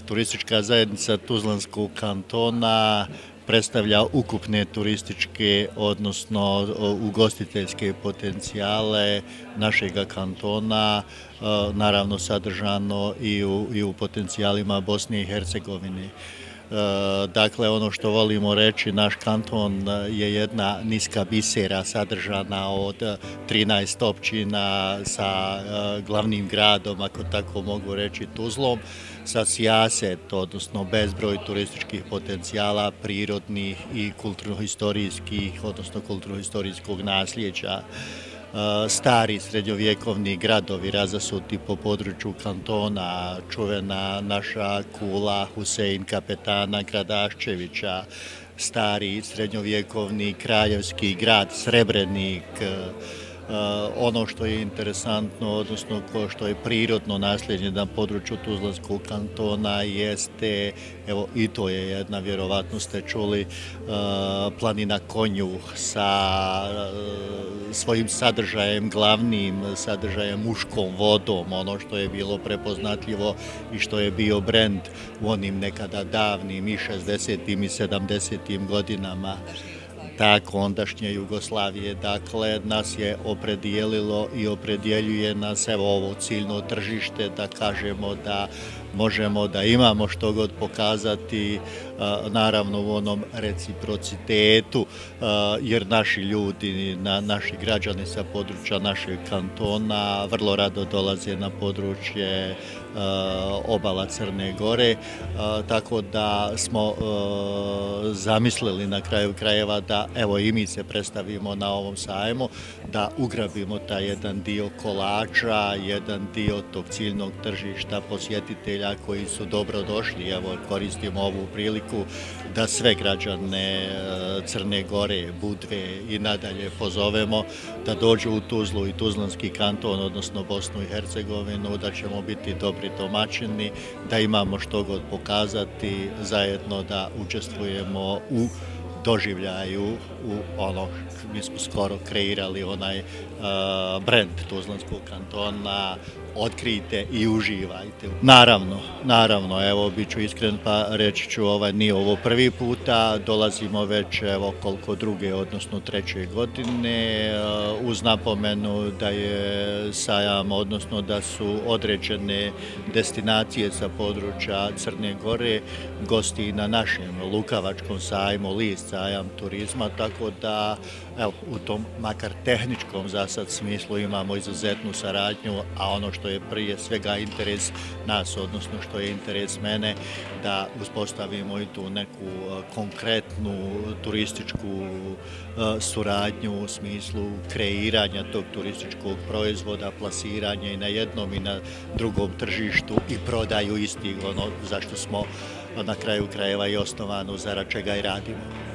Turistička zajednica Tuzlanskog kantona predstavlja ukupne turističke, odnosno ugostiteljske potencijale našega kantona, naravno sadržano i u potencijalima Bosne i Hercegovine. Dakle, ono što volimo reći, naš kanton je jedna niska bisera sadržana od 13 općina sa glavnim gradom, ako tako mogu reći, Tuzlom, sa sijaset, odnosno bezbroj turističkih potencijala, prirodnih i kulturno-historijskih, odnosno kulturno-historijskog nasljeđa. Stari srednjovjekovni gradovi razasuti po području kantona, čuvena naša kula Husein kapetana Gradaščevića, stari srednjovjekovni kraljevski grad Srebrenik. Ono što je interesantno, odnosno što je prirodno nasljeđe na području Tuzlanskog kantona jeste, evo i to je jedna, vjerovatno ste čuli, planina Konjuh sa svojim sadržajem, glavnim sadržajem muškom vodom, ono što je bilo prepoznatljivo i što je bio brend u onim nekada davnim i 60. i 70. godinama tako ondašnje Jugoslavije. Dakle, nas je opredijelilo i opredjeljuje nas evo ovo ciljno tržište, da kažemo da možemo, da imamo što god pokazati, naravno u onom reciprocitetu, jer naši ljudi, naši građani sa područja našeg kantona vrlo rado dolaze na područje obala Crne Gore, tako da smo zamislili na kraju krajeva da evo i mi se predstavimo na ovom sajmu, da ugrabimo taj jedan dio kolača, jedan dio tog ciljnog tržišta posjetitelja koji su dobro došli. Evo, koristimo ovu priliku da sve građane Crne Gore, Budve i nadalje pozovemo da dođu u Tuzlu i Tuzlanski kanton, odnosno Bosnu i Hercegovinu, da ćemo biti dobri domaćini, da imamo što god pokazati, zajedno da učestvujemo u doživljaju, u ono, mi smo skoro kreirali onaj brend Tuzlanskog kantona, otkrijte i uživajte. Naravno, evo, bit ću iskren pa reći ću, nije ovo prvi puta, dolazimo već evo koliko druge, odnosno treće godine, uz napomenu da je sajam, odnosno da su određene destinacije sa područja Crne Gore gosti na našem Lukavačkom sajmu, list sajam turizma, tako da evo, u tom makar tehničkom zasad smislu imamo izuzetnu saradnju, a ono što je prije svega interes nas, odnosno što je interes mene, da uspostavimo i tu neku konkretnu turističku suradnju u smislu kreiranja tog turističkog proizvoda, plasiranja i na jednom i na drugom tržištu i prodaju istih, ono zašto smo na kraju krajeva i osnovano, zarad čega i radimo.